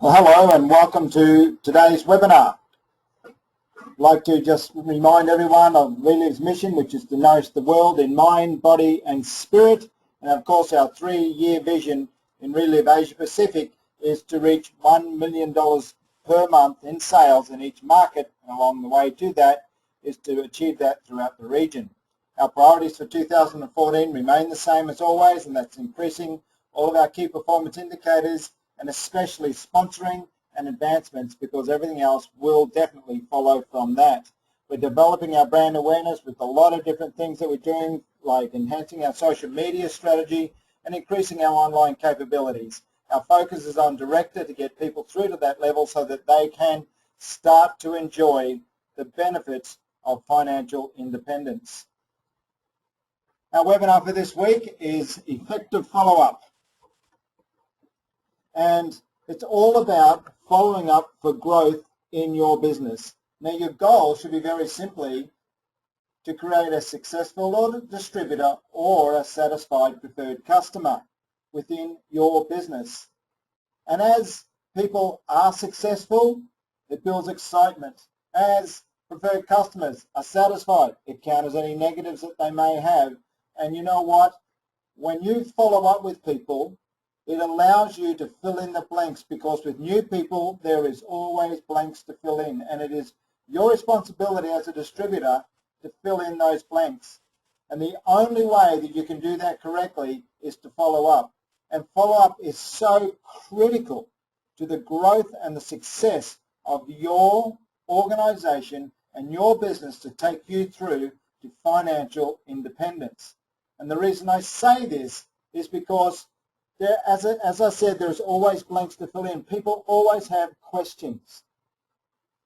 Well, hello and welcome to today's webinar. I'd like to just remind everyone of Reliv's mission, which is to nourish the world in mind, body and spirit. And of course our 3-year vision in Reliv Asia Pacific is to reach $1 million per month in sales in each market, and along the way to that is to achieve that throughout the region. Our priorities for 2014 remain the same as always, and that's increasing all of our key performance indicators and especially sponsoring and advancements, because everything else will definitely follow from that. We're developing our brand awareness with a lot of different things that we're doing, like enhancing our social media strategy and increasing our online capabilities. Our focus is on director to get people through to that level so that they can start to enjoy the benefits of financial independence. Our webinar for this week is Effective Follow-Up. And it's all about following up for growth in your business. Now your goal should be very simply to create a successful distributor or a satisfied preferred customer within your business. And as people are successful, it builds excitement. As preferred customers are satisfied, it counters any negatives that they may have. And you know what? When you follow up with people, it allows you to fill in the blanks, because with new people there is always blanks to fill in, and it is your responsibility as a distributor to fill in those blanks. And the only way that you can do that correctly is to follow up. And follow-up is so critical to the growth and the success of your organization and your business to take you through to financial independence. And the reason I say this is because as I said, there's always blanks to fill in. People always have questions.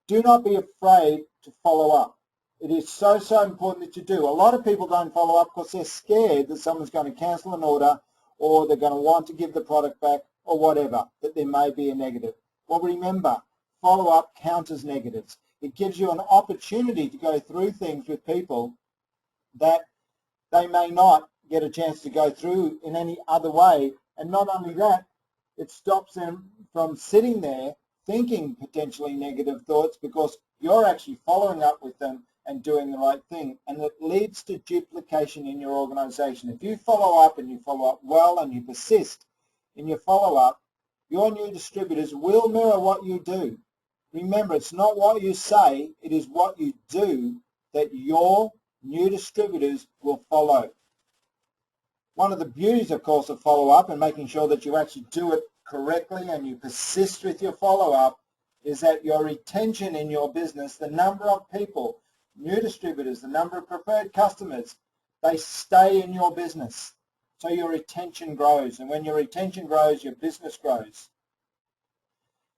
Do not be afraid to follow up. It is so important that you do. A lot of people don't follow up because they're scared that someone's going to cancel an order, or they're going to want to give the product back, or whatever, that there may be a negative. Well, remember, follow-up counters negatives. It gives you an opportunity to go through things with people that they may not get a chance to go through in any other way. And not only that, it stops them from sitting there thinking potentially negative thoughts, because you're actually following up with them and doing the right thing. And it leads to duplication in your organization. If you follow up and you follow up well and you persist in your follow-up, your new distributors will mirror what you do. Remember, it's not what you say, it is what you do that your new distributors will follow. One of the beauties, of course, of follow-up and making sure that you actually do it correctly and you persist with your follow-up is that your retention in your business, the number of people, new distributors, the number of preferred customers, they stay in your business. So your retention grows. And when your retention grows, your business grows.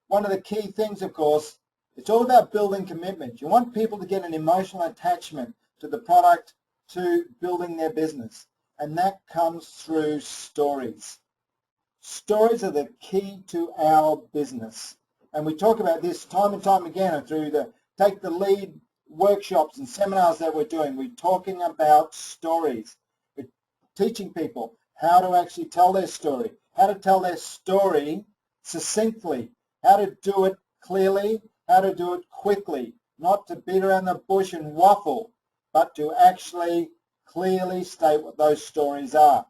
One of the key things, of course, it's all about building commitment. You want people to get an emotional attachment to the product, to building their business. And that comes through stories. Stories are the key to our business. And we talk about this time and time again through the Take the Lead workshops and seminars that we're doing. We're talking about stories. We're teaching people how to actually tell their story, how to tell their story succinctly, how to do it clearly, how to do it quickly, not to beat around the bush and waffle, but to actually clearly state what those stories are.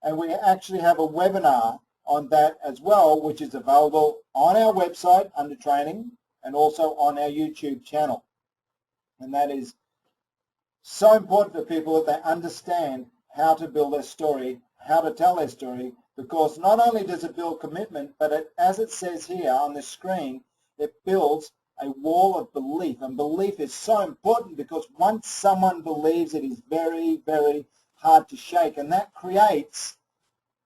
And we actually have a webinar on that as well, which is available on our website under training and also on our YouTube channel. And that is so important for people that they understand how to build their story, how to tell their story, because not only does it build commitment, but as it says here on the screen, it builds a wall of belief. And belief is so important, because once someone believes, it is very, very hard to shake. And that creates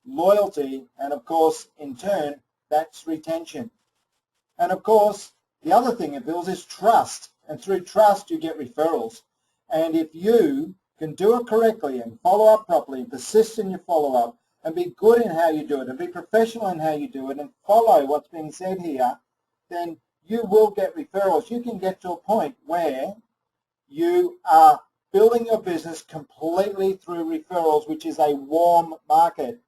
loyalty, and of course, in turn, that's retention. And of course, the other thing it builds is trust. And through trust, you get referrals. And if you can do it correctly and follow up properly and persist in your follow-up and be good in how you do it and be professional in how you do it and follow what's being said here, then you will get referrals. You can get to a point where you are building your business completely through referrals, which is a warm market.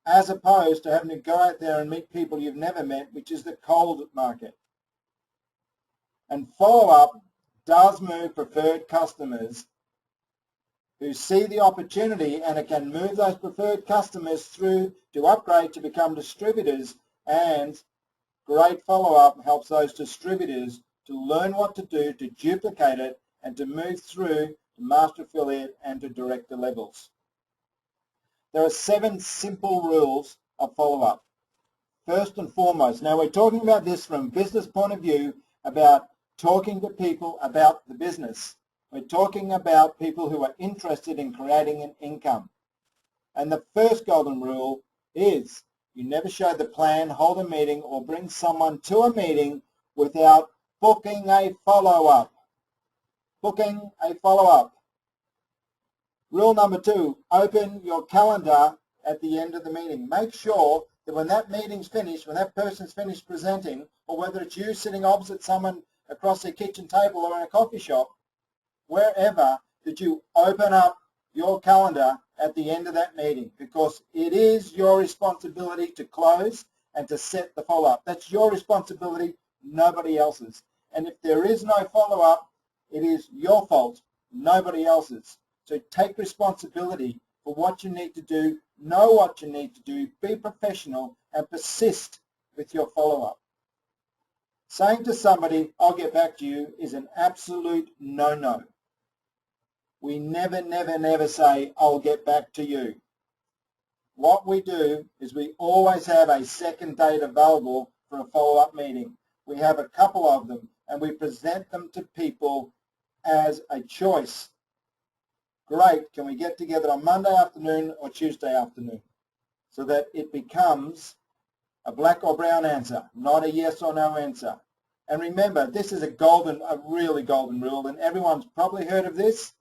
as opposed to having to go out there and meet people you've never met, which is the cold market. And follow-up does move preferred customers who see the opportunity, and it can move those preferred customers through to upgrade to become distributors, and great follow-up helps those distributors to learn what to do, to duplicate it, and to move through to master affiliate and to director levels. There are 7 simple rules of follow-up. First and foremost, now we're talking about this from a business point of view, about talking to people about the business. We're talking about people who are interested in creating an income. And the first golden rule is you never show the plan, hold a meeting, or bring someone to a meeting without booking a follow-up. Booking a follow-up. Rule number 2, open your calendar at the end of the meeting. Make sure that when that meeting's finished, when that person's finished presenting, or whether it's you sitting opposite someone across their kitchen table or in a coffee shop, wherever, that you open up your calendar at the end of that meeting, because it is your responsibility to close and to set the follow-up. That's your responsibility, nobody else's. And if there is no follow-up, it is your fault, nobody else's. So take responsibility for what you need to do, know what you need to do, be professional, and persist with your follow-up. Saying to somebody, I'll get back to you, is an absolute no-no. We never, never, never say, I'll get back to you. What we do is we always have a second date available for a follow-up meeting. We have a couple of them, and we present them to people as a choice. Great, can we get together on Monday afternoon or Tuesday afternoon? So that it becomes a black or brown answer, not a yes or no answer. And remember, this is a really golden rule, and everyone's probably heard of this,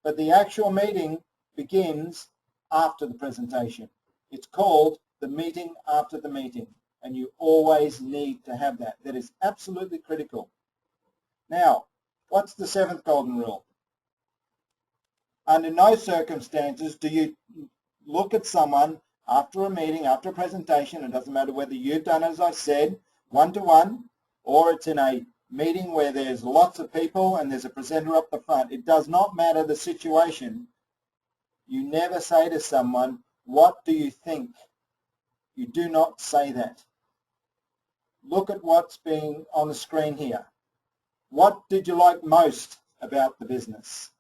but the actual meeting begins after the presentation. It's called the meeting after the meeting, and you always need to have that. That is absolutely critical. Now, what's the 7th golden rule? Under no circumstances do you look at someone after a meeting, after a presentation. It doesn't matter whether you've done, as I said, one-to-one, or it's in a meeting where there's lots of people and there's a presenter up the front. It does not matter the situation. You never say to someone, what do you think? You do not say that. Look at what's being on the screen here. What did you like most about the business?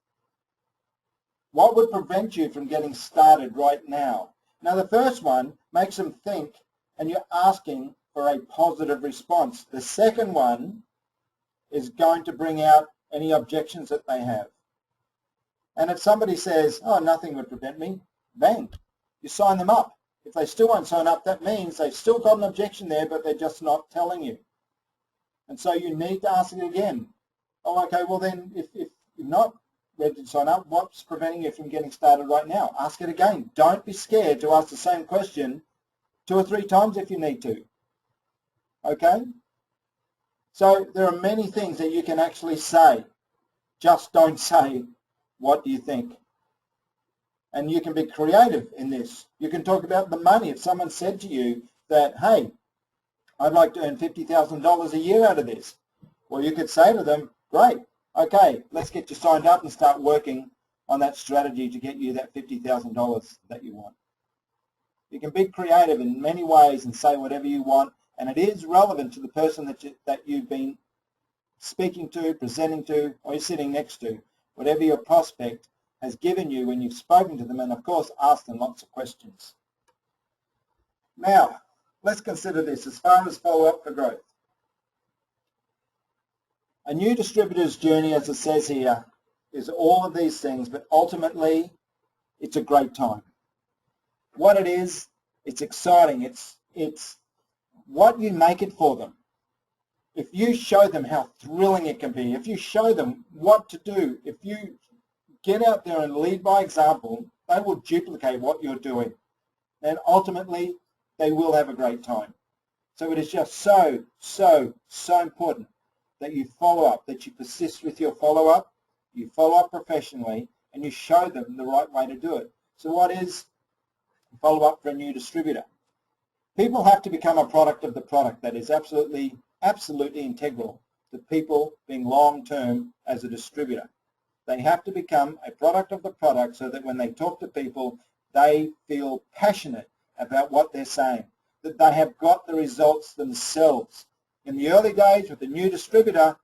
What would prevent you from getting started right now? Now, the first one makes them think, and you're asking for a positive response. The second one is going to bring out any objections that they have. And if somebody says, oh, nothing would prevent me, bang, you sign them up. If they still won't sign up, that means they've still got an objection there, but they're just not telling you. And so you need to ask it again. Oh, okay, well then, if you're not ready to sign up, what's preventing you from getting started right now? Ask it again. Don't be scared to ask the same question 2 or 3 times if you need to. Okay? So there are many things that you can actually say. Just don't say, what do you think? And you can be creative in this. You can talk about the money. If someone said to you that, hey, I'd like to earn $50,000 a year out of this, well, you could say to them, great, okay, let's get you signed up and start working on that strategy to get you that $50,000 that you want. You can be creative in many ways and say whatever you want, and it is relevant to the person that you've been speaking to, presenting to, or you're sitting next to, whatever your prospect has given you when you've spoken to them, and of course ask them lots of questions. Now, let's consider this as far as follow-up for growth. A new distributor's journey, as it says here, is all of these things, but ultimately it's a great time. What it is, it's exciting. It's what you make it for them. If you show them how thrilling it can be, if you show them what to do, if you get out there and lead by example, they will duplicate what you're doing. And ultimately, they will have a great time. So it is just so important that you follow up, that you persist with your follow-up, you follow up professionally, and you show them the right way to do it. So what is follow up for a new distributor. People have to become a product of the product. That is absolutely integral to people being long-term as a distributor. They have to become a product of the product so that when they talk to people, they feel passionate about what they're saying, that they have got the results themselves. In the early days with the new distributor,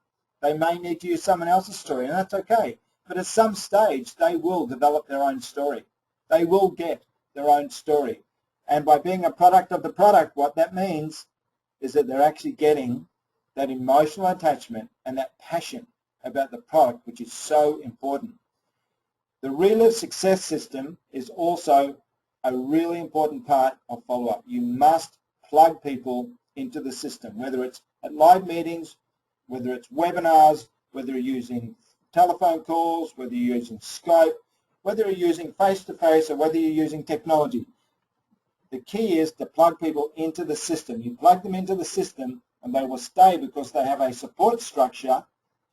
they may need to use someone else's story, and that's okay. But at some stage, they will develop their own story. They will get their own story. And by being a product of the product, what that means is that they're actually getting that emotional attachment and that passion about the product, which is so important. The Reliv success system is also a really important part of follow-up. You must plug people into the system, whether it's at live meetings, whether it's webinars, whether you're using telephone calls, whether you're using Skype, whether you're using face-to-face, or whether you're using technology. The key is to plug people into the system. You plug them into the system and they will stay because they have a support structure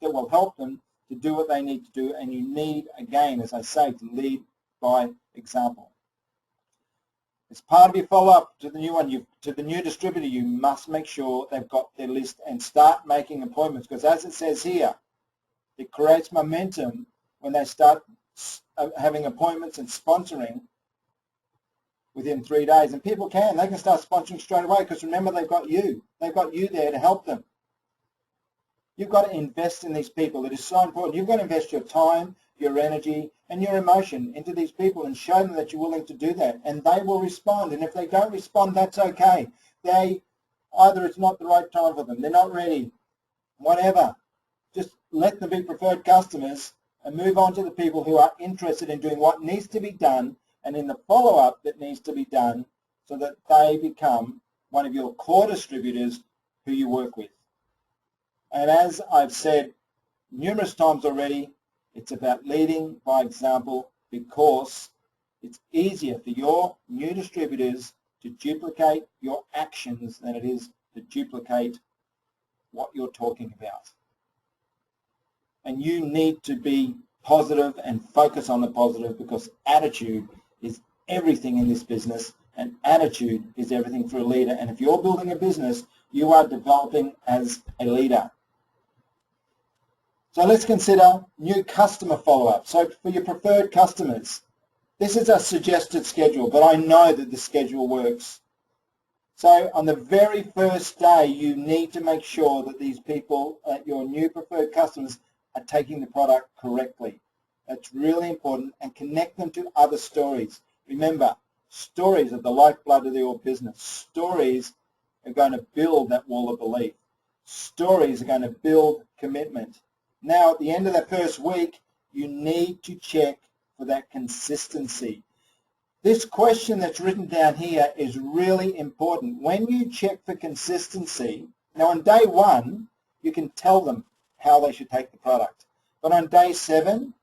that will help them to do what they need to do, and you need, again, as I say, to lead by example. As part of your follow-up to the new one, to the new distributor, you must make sure they've got their list and start making appointments, because as it says here, it creates momentum when they start having appointments and sponsoring within 3 days. And people they can start sponsoring straight away, because remember, they've got you. They've got you there to help them. You've got to invest in these people. It is so important. You've got to invest your time, your energy, and your emotion into these people and show them that you're willing to do that. And they will respond. And if they don't respond, that's okay. Either it's not the right time for them, they're not ready, whatever. Just let them be preferred customers and move on to the people who are interested in doing what needs to be done and in the follow-up that needs to be done, so that they become one of your core distributors who you work with. And as I've said numerous times already, it's about leading by example, because it's easier for your new distributors to duplicate your actions than it is to duplicate what you're talking about. And you need to be positive and focus on the positive, because attitude is everything in this business, and attitude is everything for a leader. And if you're building a business, you are developing as a leader. So let's consider new customer follow-up. So for your preferred customers, this is a suggested schedule, but I know that the schedule works. So on the very first day, you need to make sure that these people, your new preferred customers, are taking the product correctly. That's really important, and connect them to other stories. Remember, stories are the lifeblood of your business. Stories are going to build that wall of belief. Stories are going to build commitment. Now, at the end of that first week, you need to check for that consistency. This question that's written down here is really important. When you check for consistency, now on day 1, you can tell them how they should take the product. But on day 7,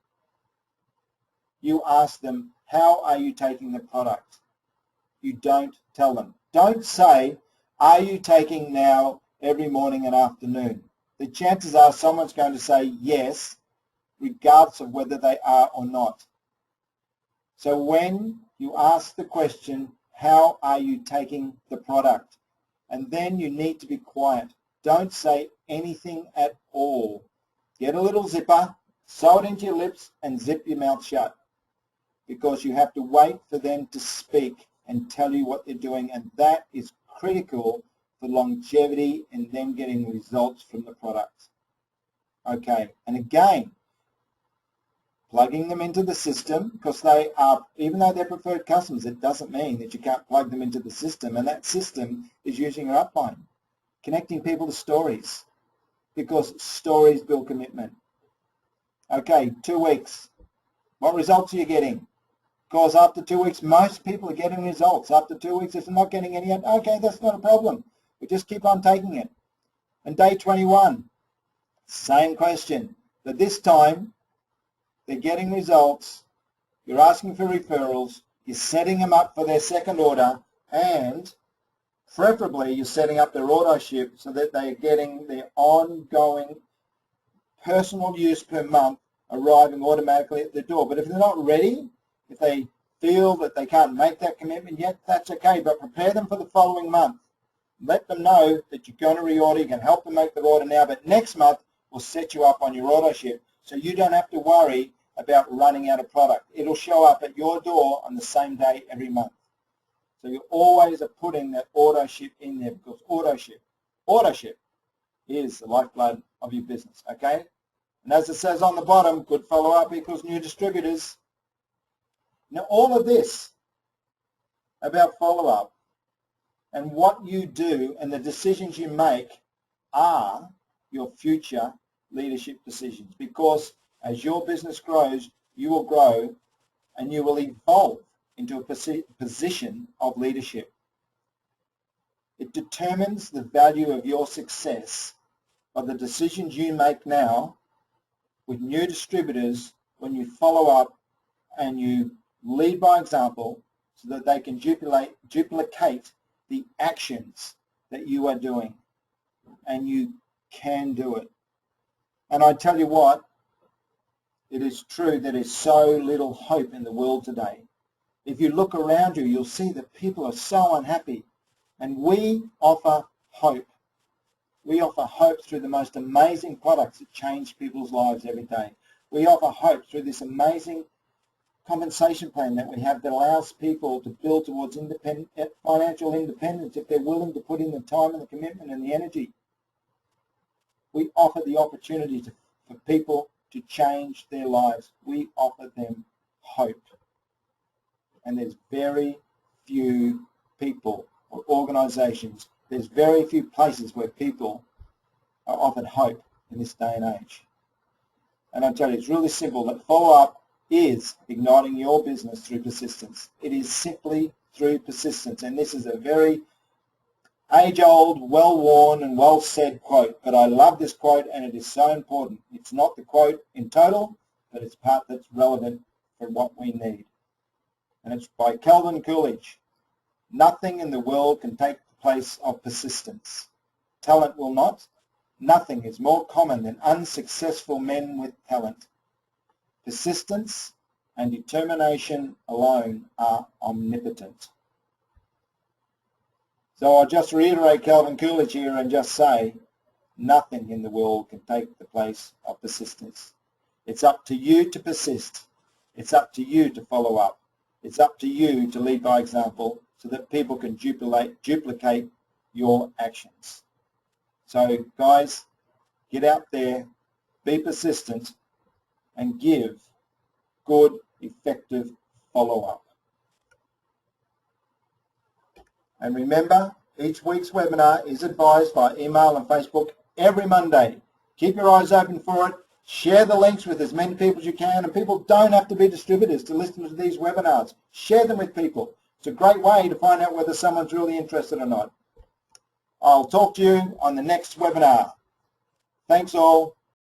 you ask them, how are you taking the product? You don't tell them. Don't say, are you taking now every morning and afternoon? The chances are someone's going to say yes, regardless of whether they are or not. So when you ask the question, how are you taking the product? And then you need to be quiet. Don't say anything at all. Get a little zipper, sew it into your lips, and zip your mouth shut, because you have to wait for them to speak and tell you what they're doing, and that is critical for longevity and them getting results from the product. Okay, and again, plugging them into the system, because they are, even though they're preferred customers, it doesn't mean that you can't plug them into the system, and that system is using your upline, connecting people to stories, because stories build commitment. Okay, 2 weeks. What results are you getting? Because after 2 weeks, most people are getting results. After 2 weeks, if they're not getting any, okay, that's not a problem. We just keep on taking it. And day 21, same question. But this time, they're getting results. You're asking for referrals. You're setting them up for their second order. And preferably, you're setting up their auto ship so that they're getting their ongoing personal use per month arriving automatically at the door. But if they're not ready, if they feel that they can't make that commitment yet, that's okay, but prepare them for the following month. Let them know that you're going to reorder, you can help them make their order now, but next month we'll set you up on your auto ship so you don't have to worry about running out of product. It'll show up at your door on the same day every month. So you always are putting that auto ship in there, because auto ship is the lifeblood of your business, okay? And as it says on the bottom, good follow-up equals new distributors. Now all of this about follow-up and what you do and the decisions you make are your future leadership decisions, because as your business grows, you will grow and you will evolve into a position of leadership. It determines the value of your success by the decisions you make now with new distributors when you follow up and you lead by example so that they can duplicate the actions that you are doing, and you can do it. And I tell you what, it is true that there is so little hope in the world today. If you look around you, you'll see that people are so unhappy, and we offer hope. We offer hope through the most amazing products that change people's lives every day. We offer hope through this amazing compensation plan that we have that allows people to build towards financial independence if they're willing to put in the time and the commitment and the energy. We offer the opportunity for people to change their lives. We offer them hope. And there's very few people or organisations, there's very few places where people are offered hope in this day and age. And I tell you, it's really simple. That follow-up is igniting your business through persistence. It is simply through persistence. And this is a very age-old, well-worn and well-said quote, but I love this quote and it is so important. It's not the quote in total, but it's part that's relevant for what we need. And it's by Calvin Coolidge. Nothing in the world can take the place of persistence. Talent will not. Nothing is more common than unsuccessful men with talent. Persistence and determination alone are omnipotent. So I'll just reiterate Calvin Coolidge here and just say, nothing in the world can take the place of persistence. It's up to you to persist. It's up to you to follow up. It's up to you to lead by example so that people can duplicate your actions. So guys, get out there, be persistent, and give good, effective follow-up. And remember, each week's webinar is advised by email and Facebook every Monday. Keep your eyes open for it. Share the links with as many people as you can, and people don't have to be distributors to listen to these webinars. Share them with people. It's a great way to find out whether someone's really interested or not. I'll talk to you on the next webinar. Thanks all.